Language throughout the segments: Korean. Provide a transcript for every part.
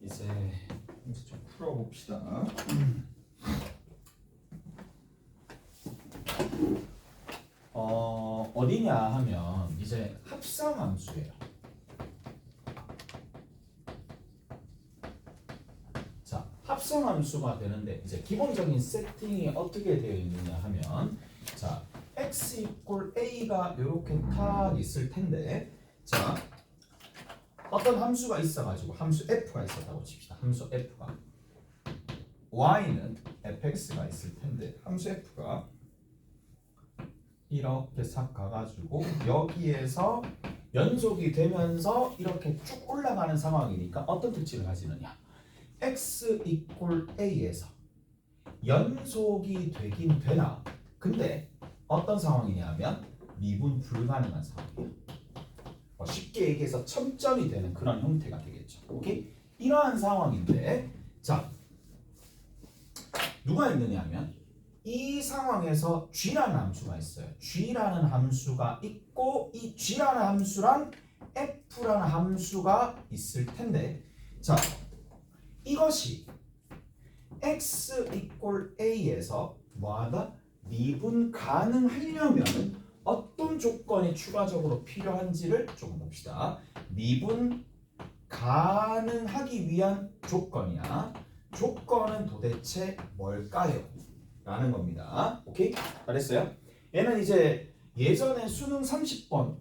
이제 좀 풀어봅시다. 어디냐 하면 이제 합성함수예요. 자, 합성함수가 되는데 이제 기본적인 세팅이 어떻게 되어 있느냐 하면 자, x 이퀄 a가 이렇게 딱 있을 텐데 자, 어떤 함수가 있어가지고 함수 f가 있었다고 칩시다. 함수 f가 y는 fx가 있을 텐데 함수 f가 이렇게 싹 가가지고 여기에서 연속이 되면서 이렇게 쭉 올라가는 상황이니까 어떤 특징을 가지느냐? x 이퀄 a에서 연속이 되긴 되나? 근데 어떤 상황이냐면 미분 불가능한 상황이에요. 쉽게 얘기해서 첨점이 되는 그런 형태가 되겠죠. 오케이? 이러한 상황인데 자 누가 있느냐 하면 이 상황에서 g라는 함수가 있어요. g라는 함수가 있고 이 g라는 함수랑 f라는 함수가 있을 텐데 자 이것이 x 이퀄 a에서 뭐하다? 미분 가능하려면 어떤 조건이 추가적으로 필요한지를 조금 봅시다. 미분 가능하기 위한 조건이야. 조건은 도대체 뭘까요? 라는 겁니다. 오케이? 잘했어요? 얘는 이제 예전에 수능 30번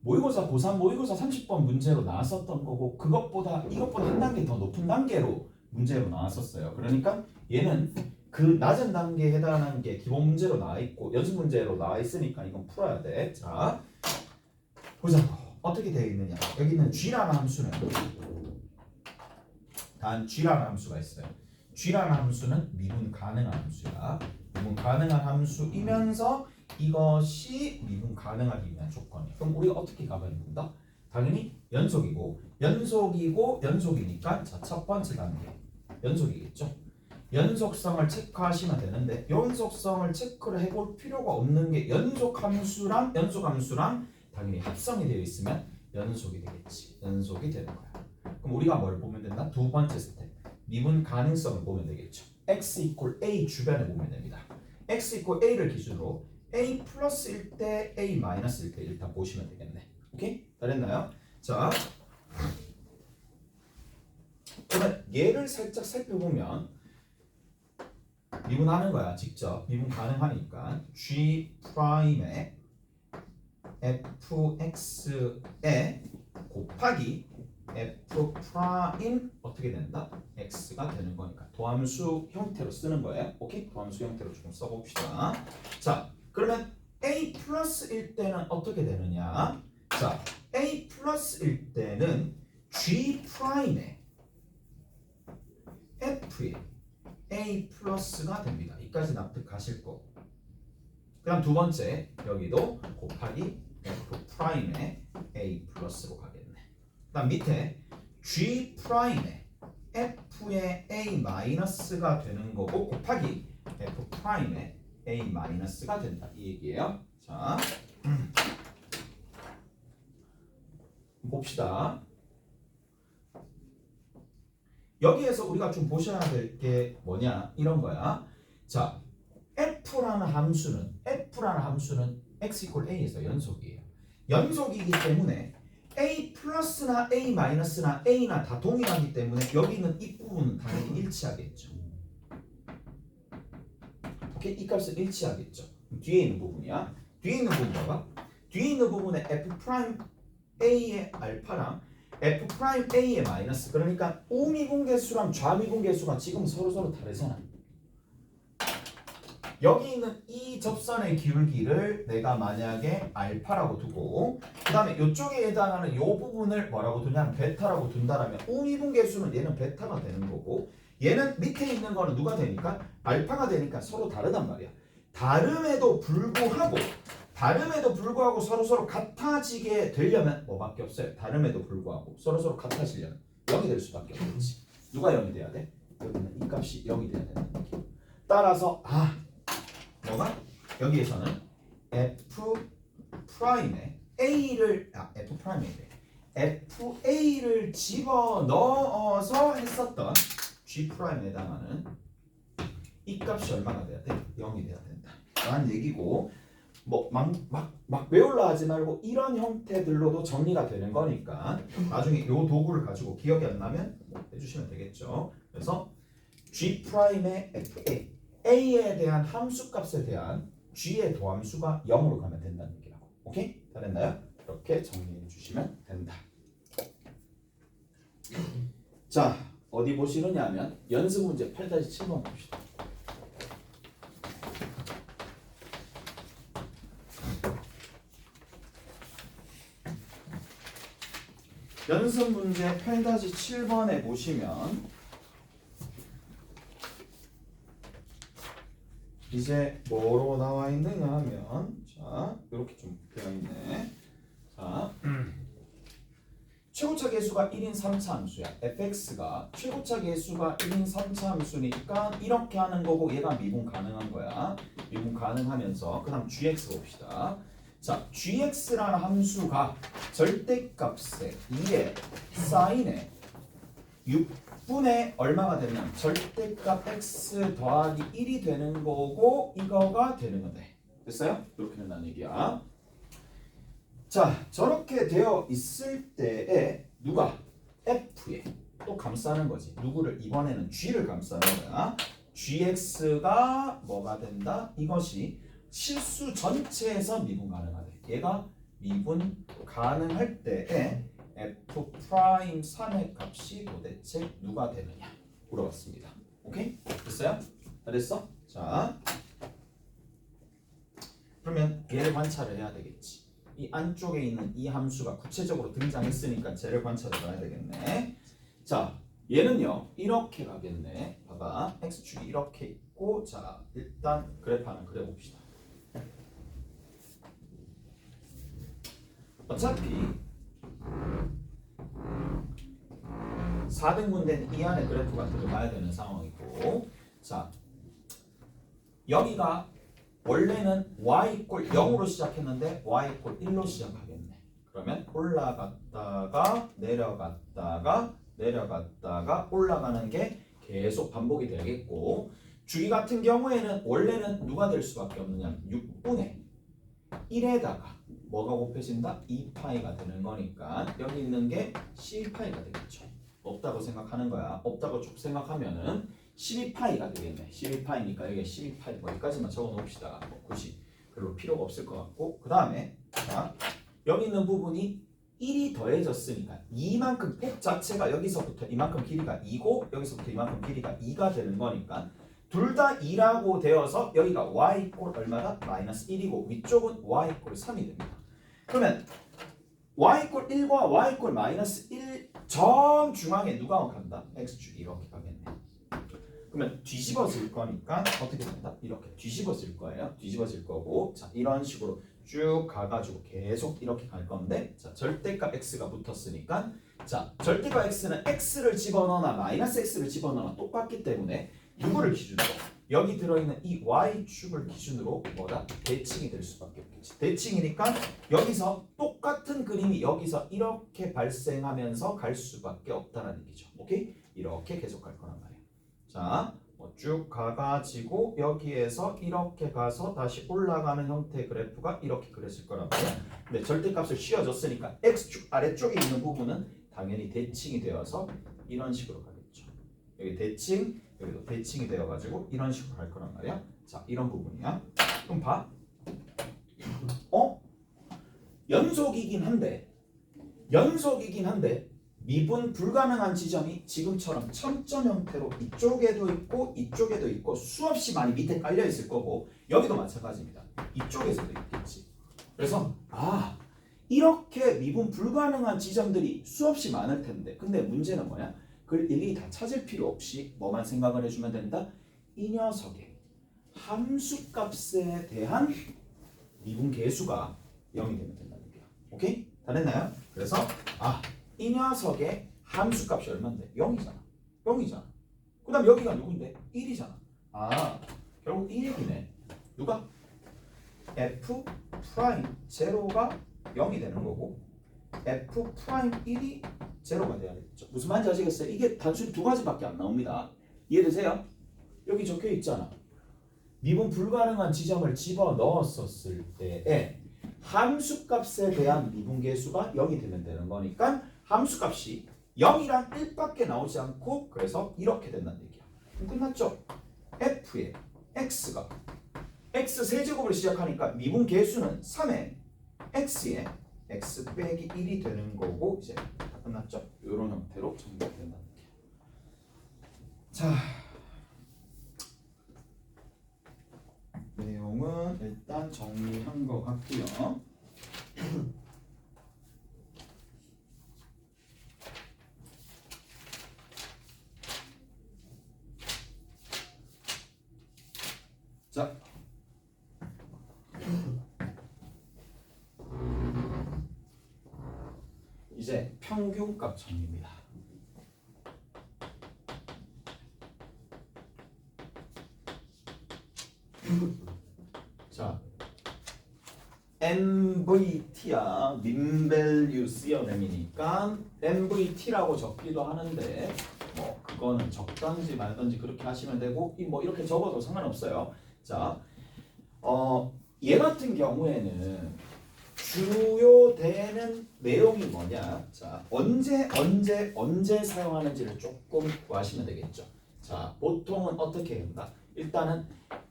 모의고사 고3 모의고사 30번 문제로 나왔었던 거고 이것보다 한 단계 더 높은 단계로 문제로 나왔었어요. 그러니까 얘는 그 낮은 단계에 해당하는 게 기본 문제로 나와 있고 연습 문제로 나와 있으니까 이건 풀어야 돼. 자, 보자고. 어떻게 되어 있느냐? 여기 있는 g라는 함수는 단 g라는 함수가 있어요. g라는 함수는 미분 가능한 함수야. 미분 가능한 함수이면서 이것이 미분 가능하기 위한 조건이야. 그럼 우리가 어떻게 가봐야 된다? 당연히 연속이니까 자, 첫 번째 단계 연속이겠죠. 연속성을 체크하시면 되는데 연속성을 체크를 해볼 필요가 없는 게 연속함수랑 당연히 합성이 되어 있으면 연속이 되겠지. 연속이 되는 거야. 그럼 우리가 뭘 보면 된다? 두 번째 스텝 미분 가능성을 보면 되겠죠. x 이퀄 a 주변에 보면 됩니다. x 이퀄 a를 기준으로 a 플러스일 때 a 마이너스일 때 일단 보시면 되겠네. 오케이? 잘했나요? 자 그러면 얘를 살짝 살펴보면 미분하는 거야. 직접 미분 가능하니까 g 프라임의 fx에 곱하기 f 프라임 어떻게 된다? x가 되는 거니까 도함수 형태로 쓰는 거예요. 오케이? 도함수 형태로 조금 써봅시다. 자, 그러면 a 플러스일 때는 어떻게 되느냐? 자, a 플러스일 때는 g 프라임의 f에 a 플러스가 됩니다. 이까지 납득하실 거고. 그 다음 두 번째 여기도 곱하기 f 프라임의 a 플러스로 가겠네. 그 다음 밑에 g 프라임의 f의 a 마이너스가 되는 거고 곱하기 f 프라임의 a 마이너스가 된다. 이 얘기예요. 자, 봅시다. 여기에서 우리가 좀 보셔야 될 게 뭐냐 이런 거야. 자, f라는 함수는 x 이퀄 a에서 연속이에요. 연속이기 때문에 a 플러스나 a 마이너스나 a나 다 동일하기 때문에 여기 있는 이 부분은 당연히 일치하겠죠. 오케이? 이 값은 일치하겠죠. 뒤에 있는 부분이야. 뒤에 있는 부분 봐봐. 뒤에 있는 부분에 f 프라임 a의 알파랑 f 프라임 a의 마이너스 그러니까 우미분계수랑 좌미분계수가 지금 서로 다르잖아. 여기 있는 이 접선의 기울기를 내가 만약에 알파라고 두고 그 다음에 이쪽에 해당하는 이 부분을 뭐라고 두냐면 베타라고 둔다라면 우미분계수는 얘는 베타가 되는 거고 얘는 밑에 있는 거는 누가 되니까 알파가 되니까 서로 다르단 말이야. 다름에도 불구하고 서로 같아지게 되려면 뭐밖에 없어요. 다름에도 불구하고 서로 같아지려면 0이 될 수밖에 없겠지. 누가 0이 돼야 돼? 여기는 이 값이 0이 돼야 되는 거죠. 따라서 뭐가? 여기에서는 f 프라임의 a를 f 프라임의 FA를 집어넣어서 했었던 G'에 해당하는 이 값이 얼마가 돼야 돼? 0이 돼야 된다 라는 얘기고 뭐 막 외울라 하지 말고 이런 형태들로도 정리가 되는 거니까 나중에 이 도구를 가지고 기억이 안 나면 뭐 해주시면 되겠죠. 그래서 G'의 FA A에 대한 함수값에 대한 G의 도함수가 0으로 가면 된다는 얘기라고. 오케이? 다 됐나요? 이렇게 정리해 주시면 된다. 자, 어디 보시느냐면 연습 문제 8-7번 봅시다. 연습 문제 8-7번에 보시면 이제 뭐로 나와 있느냐 하면 자, 이렇게 좀 되어 있네. 자, 최고차 계수가 1인 3차 함수야. fx가 최고차 계수가 1인 3차 함수니까 이렇게 하는 거고 얘가 미분 가능한 거야. 미분 가능하면서 그 다음 gx 봅시다. 자, gx라는 함수가 절대값에 2에 사인에 6분의 얼마가 되면 절대값 x 더하기 1이 되는 거고 이거가 되는 건데 됐어요? 이렇게 된다는 얘기야. 자, 저렇게 되어 있을 때에 누가 f에 또 감싸는 거지. 누구를 이번에는 g를 감싸는 거야. gx가 뭐가 된다? 이것이 실수 전체에서 미분 가능하대. 얘가 미분 가능할 때에 f 프라임 3의 값이 도대체 누가 되느냐 물어봤습니다. 오케이? 됐어요? 다 됐어? 자, 그러면 얘를 관찰을 해야 되겠지. 이 안쪽에 있는 이 함수가 구체적으로 등장했으니까 쟤를 관찰해 봐야 되겠네. 자, 얘는요 이렇게 가겠네. 봐봐, x축이 이렇게 있고 자 일단 그래프 하나 그려봅시다. 어차피 4등분된 이 안에 그래프가 들어가야 되는 상황이고 자 여기가 원래는 y 이퀄 0으로 시작했는데 y 이퀄 1로 시작하겠네. 그러면 올라갔다가 내려갔다가 올라가는 게 계속 반복이 되겠고 주기 같은 경우에는 원래는 누가 될 수밖에 없느냐 6분의 1에다가 뭐가 곱해진다? 2파이가 되는 거니까 여기 있는 게 12파이가 되겠죠. 없다고 생각하는 거야. 없다고 쭉 생각하면은 12파이가 되겠네. 12파이니까 여기 12파이 여기까지만 적어 놓읍시다. 뭐 굳이 별로 필요가 없을 것 같고 그 다음에 여기 있는 부분이 1이 더해졌으니까 이만큼 팩 자체가 여기서부터 이만큼 길이가 2고 여기서부터 이만큼 길이가 2가 되는 거니까 둘 다 2라고 되어서 여기가 y 이퀄 얼마다? 마이너스 1이고 위쪽은 y 이퀄 3이 됩니다. 그러면 y 이퀄 1과 y 이퀄 마이너스 1 정중앙에 누가 간다? x축이 이렇게 가겠네. 그러면 뒤집어질 거니까 어떻게 된다? 이렇게 뒤집어질 거예요. 뒤집어질 거고 자 이런 식으로 쭉 가가지고 계속 이렇게 갈 건데 자 절대값 x가 붙었으니까 자 절대값 x는 x를 집어넣거나 마이너스 x를 집어넣거나 똑같기 때문에 누구를 기준으로 여기 들어있는 이 y축을 기준으로 뭐다? 대칭이 될 수밖에 없겠지. 대칭이니까 여기서 똑같은 그림이 여기서 이렇게 발생하면서 갈 수밖에 없다는 얘기죠. 오케이? 이렇게 계속 갈 거란 말이야. 자, 쭉 가가지고 여기에서 이렇게 가서 다시 올라가는 형태의 그래프가 이렇게 그려질 거란 말이야. 근데 절대값을 씌워줬으니까 x축 아래쪽에 있는 부분은 당연히 대칭이 되어서 이런 식으로 가겠죠. 여기 대칭 여기도 대칭이 되어가지고 이런 식으로 갈 거란 말이야. 자, 이런 부분이야. 그럼 봐. 연속이긴 한데 미분 불가능한 지점이 지금처럼 첨점 형태로 이쪽에도 있고 수없이 많이 밑에 깔려 있을 거고 여기도 마찬가지입니다. 이쪽에서도 있겠지. 그래서 이렇게 미분 불가능한 지점들이 수없이 많을 텐데 근데 문제는 뭐야? 그걸 일일이 다 찾을 필요 없이 뭐만 생각을 해주면 된다? 이 녀석의 함수값에 대한 미분 계수가 0이 되면 된다는 얘기야. 오케이? 다 됐나요? 그래서 이 녀석의 함수값이 얼마인데? 0이잖아. 그 다음 여기가 누군데? 1이잖아. 결국 이 얘기네. 누가? f 프라임 제로가 0이 되는 거고 f 프라임 1이 제로가 돼야 되겠죠. 무슨 말인지 아시겠어요? 이게 단순히 두 가지밖에 안 나옵니다. 이해되세요? 여기 적혀 있잖아. 미분 불가능한 지점을 집어 넣었었을 때에 함수값에 대한 미분계수가 0이 되면 되는 거니까 함수값이 0이랑 1밖에 나오지 않고 그래서 이렇게 된다는 얘기야. 그럼 끝났죠? f의 x가 x 세제곱을 시작하니까 미분계수는 3에 x에 x 빼기 1이 되는 거고 이제 다 끝났죠? 이런 형태로 정리가 된다는 얘기야. 자, 내용은 일단 정리한 것 같고요. 자, 이제 평균값 정리입니다. 자, MVT야 민밸류 시어램이니까 MVT라고 적기도 하는데 뭐 그거는 적던지 말던지 그렇게 하시면 되고 뭐 이렇게 적어도 상관없어요. 자, 얘 같은 경우에는 주요 되는 내용이 뭐냐? 자, 언제 사용하는지를 조금 구하시면 되겠죠. 자, 보통은 어떻게 한다? 일단은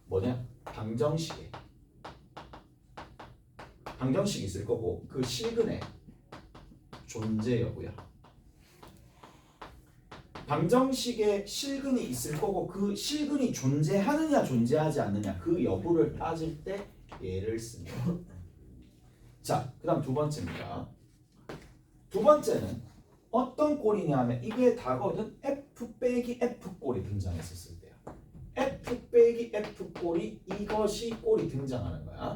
뭐냐? 방정식이 있을 거고 그 실근의 존재 여부야. 방정식에 실근이 있을 거고 그 실근이 존재하느냐 존재하지 않느냐 그 여부를 따질 때 얘를 씁니다. 자, 그 다음 두 번째입니다. 두 번째는 어떤 꼴이냐 하면 이게 다거든. f 빼기 f 꼴이 등장했었을 때야. f 빼기 f 꼴이 이것이 꼴이 등장하는 거야.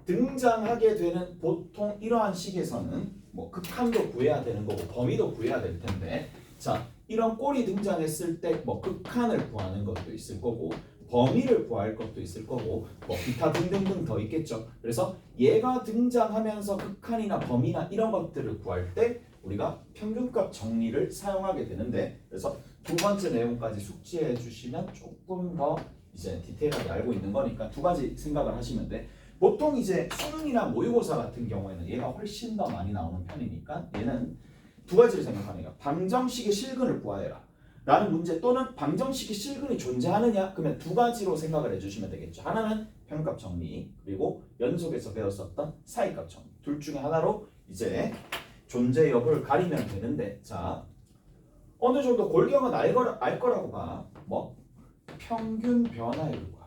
등장하게 되는 보통 이러한 식에서는 뭐 극한도 구해야 되는 거고 범위도 구해야 될 텐데 자, 이런 꼴이 등장했을 때 뭐 극한을 구하는 것도 있을 거고 범위를 구할 것도 있을 거고 뭐 기타 등등등 더 있겠죠. 그래서 얘가 등장하면서 극한이나 범위나 이런 것들을 구할 때 우리가 평균값 정리를 사용하게 되는데 그래서 두 번째 내용까지 숙지해 주시면 조금 더 이제 디테일하게 알고 있는 거니까 두 가지 생각을 하시면 돼. 보통 이제 수능이나 모의고사 같은 경우에는 얘가 훨씬 더 많이 나오는 편이니까 얘는 두 가지를 생각하네요. 방정식의 실근을 구하여라 라는 문제 또는 방정식의 실근이 존재하느냐 그러면 두 가지로 생각을 해주시면 되겠죠. 하나는 평균값 정리 그리고 연속에서 배웠었던 사이값 정리 둘 중에 하나로 이제 존재 여부를 가리면 되는데 자 어느 정도 골격은 알 거라고 봐. 뭐 평균 변화율과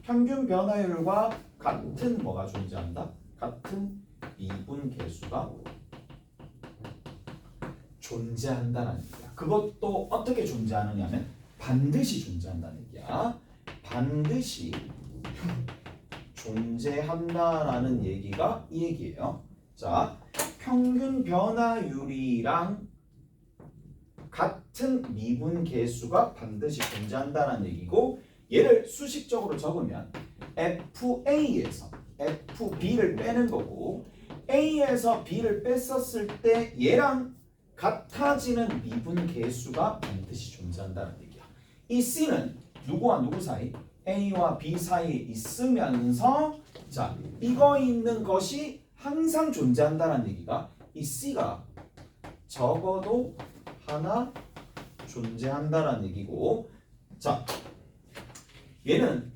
평균 변화율과 같은 뭐가 존재한다? 같은 미분계수가 존재한다는 얘기야. 그것도 어떻게 존재하느냐면 반드시 존재한다는 얘기야. 반드시 존재한다라는 얘기가 이 얘기예요. 자, 평균 변화율이랑 같은 미분계수가 반드시 존재한다는 얘기고 얘를 수식적으로 적으면 FA에서 FB를 빼는 거고 A에서 B를 뺐었을 때 얘랑 같아지는 미분계수가 반드시 존재한다는 얘기야. 이 C는 누구와 누구 사이? A와 B 사이에 있으면서 자 이거 있는 것이 항상 존재한다는 얘기가 이 C가 적어도 하나 존재한다는 얘기고 자 얘는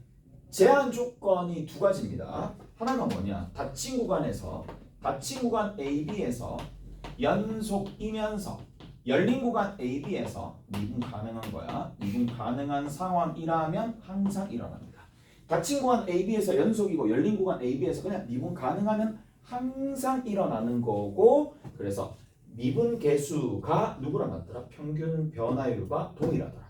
제한 조건이 두 가지입니다. 하나가 뭐냐? 닫힌 구간에서 닫힌 구간 AB에서 연속이면서 열린 구간 AB에서 미분 가능한 거야. 미분 가능한 상황이라면 항상 일어납니다. 닫힌 구간 AB에서 연속이고 열린 구간 AB에서 그냥 미분 가능하면 항상 일어나는 거고 그래서 미분 계수가 누구랑 같더라? 평균 변화율과 동일하더라.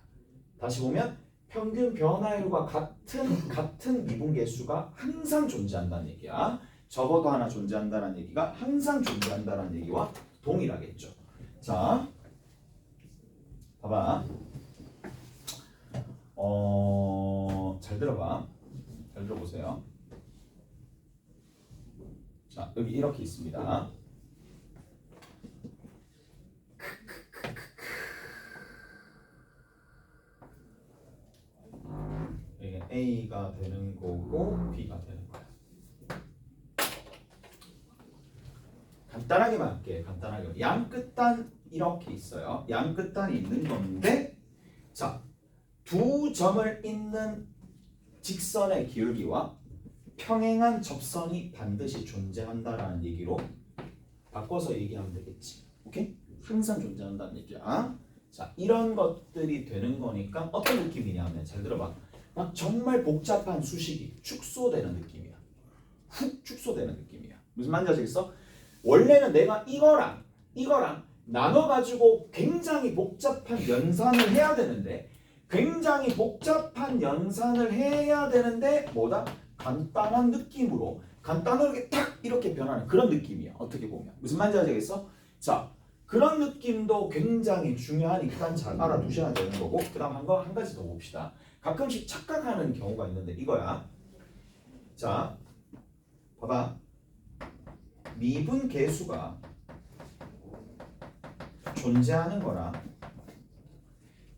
다시 보면 평균 변화율과 같은 미분 계수가 항상 존재한다는 얘기야. 적어도 하나 존재한다는 얘기가 항상 존재한다는 얘기와 동일하겠죠. 자, 봐봐. 잘 들어봐. 잘 들어보세요. 자, 여기 이렇게 있습니다. 이게 A가 되는 거고 B가 되는 거야. 간단하게만 할게. 간단하게. 양 끝단 이렇게 있어요. 양 끝단이 있는 건데, 자, 두 점을 잇는 직선의 기울기와 평행한 접선이 반드시 존재한다라는 얘기로 바꿔서 얘기하면 되겠지. 오케이? 항상 존재한다는 얘기야. 자, 이런 것들이 되는 거니까 어떤 느낌이냐면, 잘 들어봐. 막 정말 복잡한 수식이 축소되는 느낌이야. 훅 축소되는 느낌이야. 무슨 말인지 아시겠어? 원래는 내가 이거랑 나눠가지고 굉장히 복잡한 연산을 해야 되는데, 뭐다? 간단한 느낌으로 간단하게 딱 이렇게 변하는 그런 느낌이야. 어떻게 보면 무슨 말인지 아시겠어? 자, 그런 느낌도 굉장히 중요하니까 잘 알아두셔야 되는 거고, 그 다음 한 가지 더 봅시다. 가끔씩 착각하는 경우가 있는데 이거야. 자, 봐봐. 미분 계수가 존재하는 거랑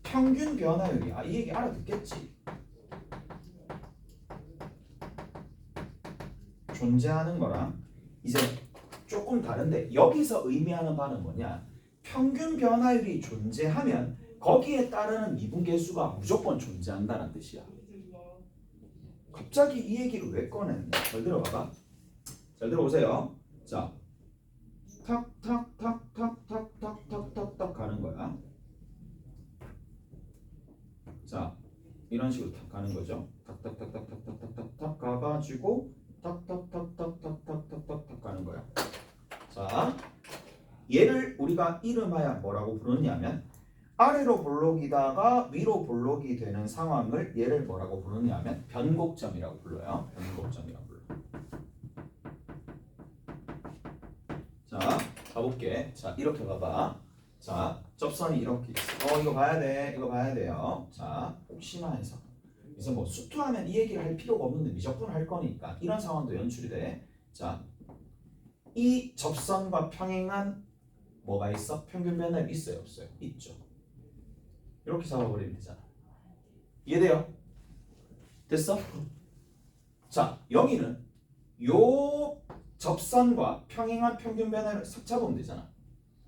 평균 변화율이, 이 얘기 알아듣겠지? 존재하는 거랑 이제 조금 다른데, 여기서 의미하는 바는 뭐냐? 평균 변화율이 존재하면 거기에 따르는 미분 계수가 무조건 존재한다는 뜻이야. 갑자기 이 얘기를 왜 꺼냈냐? 잘 들어봐봐. 잘 들어보세요. 자, 탁탁탁탁탁탁탁탁탁 가는 거야. 자, 이런 식으로 탁 가는 거죠. 탁탁탁탁탁탁탁탁 가가지고 탁탁탁탁탁탁탁탁 가는 거야. 자, 얘를 우리가 이름하여 뭐라고 부르냐면, 아래로 볼록이다가 위로 볼록이 되는 상황을 얘를 뭐라고 부르냐면 변곡점이라고 불러요. 변곡점이라고 불러. 자, 가볼게. 자, 이렇게 봐봐. 자, 접선이 이렇게 있어. 이거 봐야 돼. 이거 봐야 돼요. 자, 혹시나 해서. 그래서 뭐 수투하면 이 얘기를 할 필요가 없는데 미적분 할 거니까 이런 상황도 연출이 돼. 자, 이 접선과 평행한 뭐가 있어? 평균 변화율 있어요? 없어요? 있죠. 이렇게 잡아버리면 되잖아. 이해돼요? 됐어? 자, 여기는 요 접선과 평행한 평균 변화율을 싹 잡으면 되잖아.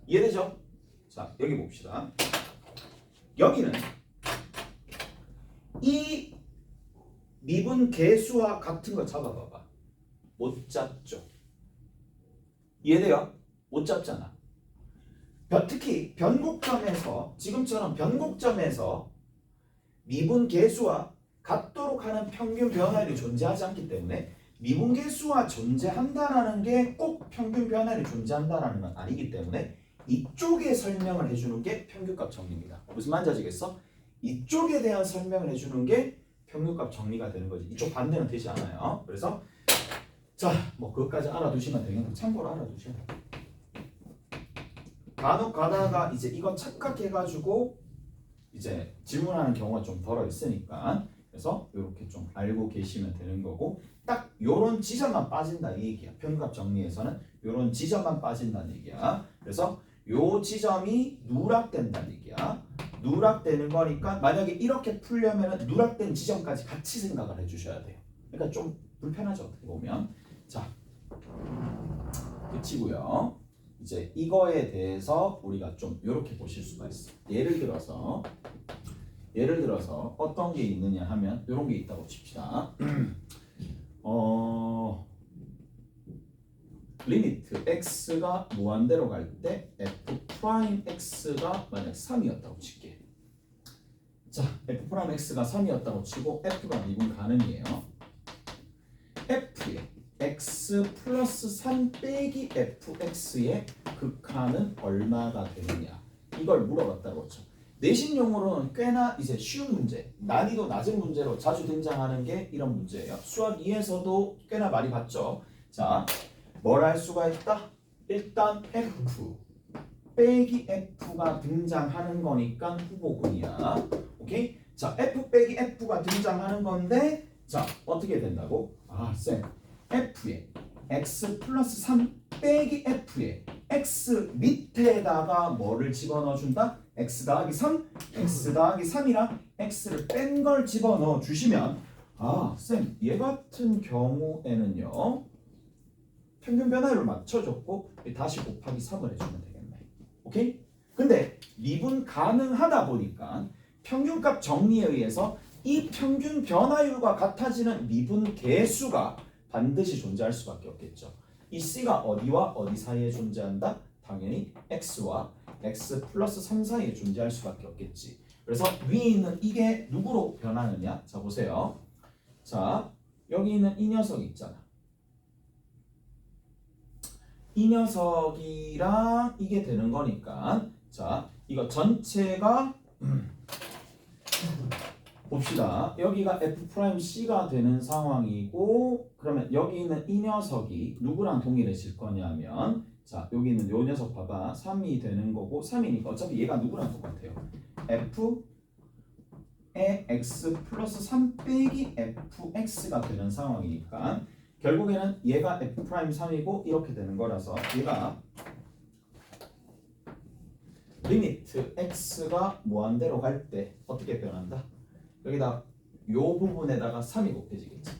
이해되죠? 자, 여기 봅시다. 여기는 이 미분 계수와 같은 거 잡아봐봐. 못 잡죠. 이해돼요? 못 잡잖아. 특히 변곡점에서, 지금처럼 변곡점에서 미분 계수와 같도록 하는 평균 변화율이 존재하지 않기 때문에, 미분 계수와 존재한다라는 게 꼭 평균 변화율이 존재한다라는 건 아니기 때문에 이쪽에 설명을 해주는 게 평균값 정리입니다. 무슨 말인지 아시겠어? 이쪽에 대한 설명을 해주는 게 평균값 정리가 되는 거지. 이쪽 반대는 되지 않아요. 그래서 자, 뭐 그것까지 알아두시면 되겠는데 참고로 알아두셔야 돼요. 간혹 가다가 이제 이거 착각해가지고 이제 질문하는 경우가 좀 덜어 있으니까, 그래서 이렇게 좀 알고 계시면 되는 거고, 딱 요런 지점만 빠진다 이 얘기야. 평균값 정리에서는 요런 지점만 빠진다는 얘기야. 그래서 요 지점이 누락된다는 얘기야. 누락되는 거니까 만약에 이렇게 풀려면 누락된 지점까지 같이 생각을 해주셔야 돼요. 그러니까 좀 불편하죠, 어떻게 보면. 자, 그치고요. 이제 이거에 대해서 우리가 좀 이렇게 보실 수가 있어. 예를 들어서 어떤 게 있느냐 하면 이런 게 있다고 칩시다. 리미트 x가 무한대로 갈 때 f 프라임 x가 만약 3이었다고 칠게. 자, f 프라임 x가 3이었다고 치고 f가 미분 가능이에요. f의 x 플러스 3 빼기 fx의 극한은 얼마가 되느냐, 이걸 물어봤다고 했죠. 내신용으로는 꽤나 이제 쉬운 문제, 난이도 낮은 문제로 자주 등장하는 게 이런 문제예요. 수학 2에서도 꽤나 많이 봤죠. 자, 뭘 할 수가 있다? 일단 f 빼기 f가 등장하는 거니까 후보군이야. 오케이? 자, f 빼기 f가 등장하는 건데, 자, 어떻게 된다고? 쌤, f의 x 플러스 3 빼기 f에 x 밑에다가 뭐를 집어넣어 준다? x 더하기 3, x 더하기 3이랑 x를 뺀 걸 집어넣어 주시면 아, 쌤, 얘 같은 경우에는요 평균 변화율을 맞춰줬고 다시 곱하기 3을 해주면 되겠네. 오케이? 근데 미분 가능하다 보니까 평균값 정리에 의해서 이 평균 변화율과 같아지는 미분 계수가 반드시 존재할 수밖에 없겠죠. 이 C가 어디와 어디 사이에 존재한다? 당연히 X와 X 플러스 3 사이에 존재할 수밖에 없겠지. 그래서 위에 있는 이게 누구로 변하느냐? 자 보세요. 자 여기 있는 이 녀석 있잖아. 이 녀석이랑 이게 되는 거니까 자 이거 전체가 봅시다. 여기가 F'C가 되는 상황이고 그러면 여기 있는 이 녀석이 누구랑 동일해질 거냐면 자 여기 있는 요 녀석 봐봐. 3이 되는 거고 3이니까 어차피 얘가 누구랑 똑같아요. F의 X 플러스 3 빼기 Fx가 되는 상황이니까 결국에는 얘가 F'3이고 이렇게 되는 거라서 얘가 리미트 x가 무한대로 갈 때 어떻게 변한다? 여기다 요 부분에다가 3이 곱해지겠지.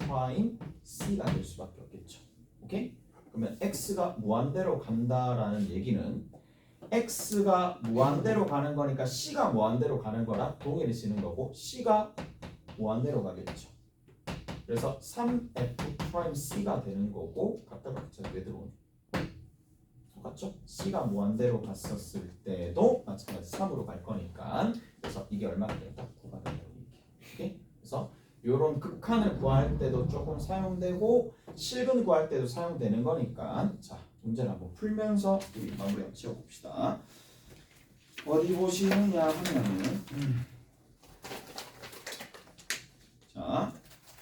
3F'C가 될 수밖에 없겠죠. 오케이? 그러면 x가 무한대로 간다라는 얘기는 x가 무한대로 가는 거니까 c가 무한대로 가는 거랑 동일해지는 거고 c가 무한대로 가겠죠. 그래서 3F'C가 되는 거고 갖다 박자 왜 들어오니? 똑같죠? C가 무한대로 갔었을 때도 마찬가지 3으로 갈 거니까 그래서 이게 얼마가 되겠다? 9가 된다고 얘기해. 오케이? 그래서 이런 극한을 구할 때도 조금 사용되고 실근 구할 때도 사용되는 거니까 자 문제를 한번 풀면서 우리 마무리 한번 지어봅시다. 어디 보시느냐 하면은 자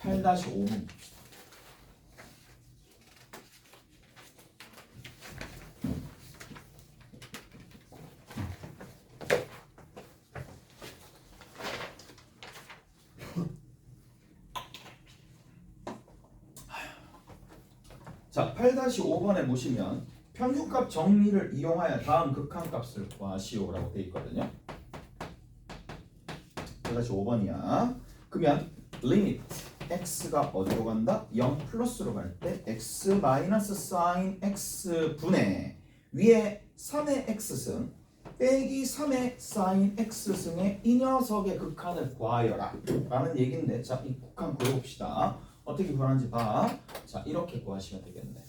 8-5문 봅시다. 자, 8-5번에 보시면 평균값 정리를 이용하여 다음 극한값을 구하시오라고 되어 있거든요. 8-5번이야. 그러면 리미트 x가 어디로 간다? 0 플러스로 갈 때 x 마이너스 사인 x 분의 위에 3의 x승 빼기 3의 사인 x승의 이 녀석의 극한을 구하여라 라는 얘기인데 자, 이 극한 구해봅시다. 어떻게 구하는지 봐. 자, 이렇게 구하시면 되겠네.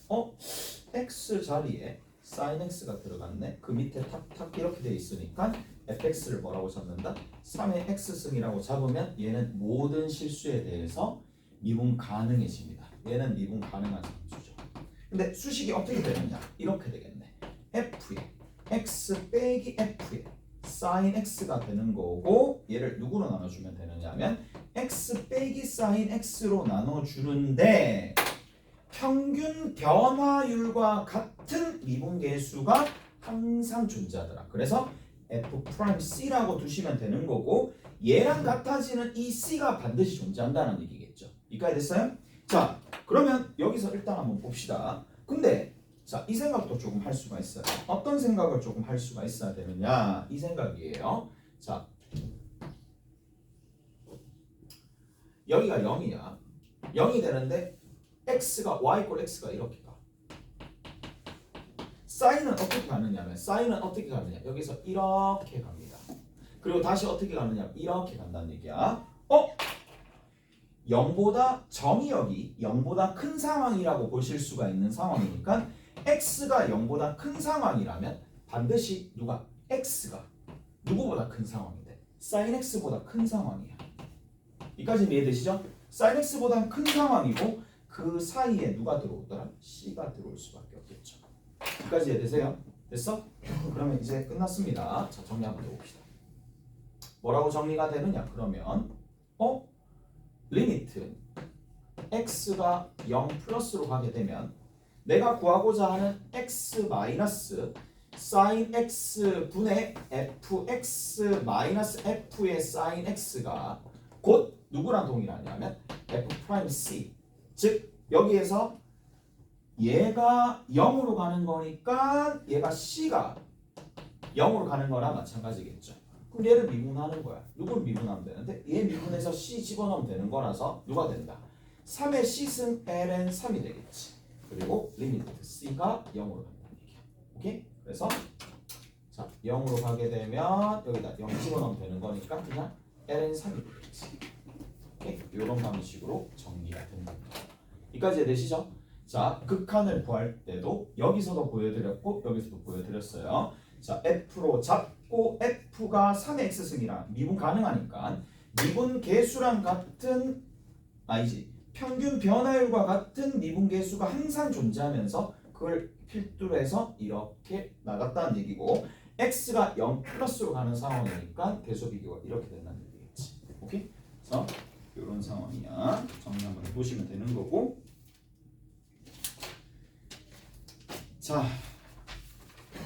x 자리에 sin x가 들어갔네. 그 밑에 탁탁 이렇게 돼 있으니까 fx를 뭐라고 잡는다? 3의 x승이라고 잡으면 얘는 모든 실수에 대해서 미분 가능해집니다. 얘는 미분 가능한 함수죠. 근데 수식이 어떻게 되느냐? 이렇게 되겠네. f에 x 빼기 f에 sin x가 되는 거고 얘를 누구로 나눠주면 되느냐면 x 빼기 sin x로 나눠주는데 평균 변화율과 같은 미분계수가 항상 존재하더라. 그래서 F'C라고 두시면 되는 거고 얘랑 같아지는 이 C가 반드시 존재한다는 얘기겠죠. 이까지 됐어요? 자, 그러면 여기서 일단 한번 봅시다. 근데 자, 이 생각도 조금 할 수가 있어요. 어떤 생각을 조금 할 수가 있어야 되느냐? 이 생각이에요. 자, 여기가 0이야. 0이 되는데 x가 y 꼴 x가 이렇게 가. 사인은 어떻게 가느냐면 사인은 어떻게 가느냐? 여기서 이렇게 갑니다. 그리고 다시 어떻게 가느냐? 이렇게 간다는 얘기야. 0보다 정의역이 0보다 큰 상황이라고 보실 수가 있는 상황이니까 x가 0보다 큰 상황이라면 반드시 누가? x가 누구보다 큰 상황인데 sin x보다 큰 상황이야. 이까지 이해되시죠? sin x보다 큰 상황이고 그 사이에 누가 들어오더라? c가 들어올 수밖에 없겠죠. 여기까지 이해되세요? 됐어? 그러면 이제 끝났습니다. 자, 정리 한번 해봅시다. 뭐라고 정리가 되느냐? 그러면 리미트 x가 0 플러스로 가게 되면 내가 구하고자 하는 x 마이너스 sin x 분의 fx 마이너스 f의 sin x가 곧 누구랑 동일하냐면 f'c 즉 여기에서 얘가 0으로 가는 거니까 얘가 C가 0으로 가는 거랑 마찬가지겠죠. 그럼 얘를 미분하는 거야. 누굴 미분하면 되는데 얘 미분해서 C 집어넣으면 되는 거라서 누가 된다? 3의 C승 ln 3이 되겠지. 그리고 리미트 C가 0으로 간다는 얘기야. 오케이? 그래서 자 0으로 가게 되면 여기다 0 집어넣으면 되는 거니까 그냥 ln 3이 되겠지. 오케이? 이런 방식으로 정리가 되는 겁니다. 여기까지 되시죠? 자, 극한을 구할 때도 여기서도 보여드렸고 여기서도 보여드렸어요. 자, F로 잡고 F가 3의 X승이랑 미분 가능하니까 미분 계수랑 같은 아니지 평균 변화율과 같은 미분 계수가 항상 존재하면서 그걸 필두로 해서 이렇게 나갔다는 얘기고 X가 0 플러스로 가는 상황이니까 계수 비교가 이렇게 된다는 얘기겠지. 오케이? 그래서 이런 상황이야. 정리 한번 해보시면 되는 거고 자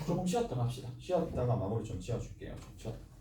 조금 쉬었다가 합시다. 쉬었다가 마무리 좀 지어줄게요. 좀 쉬었다.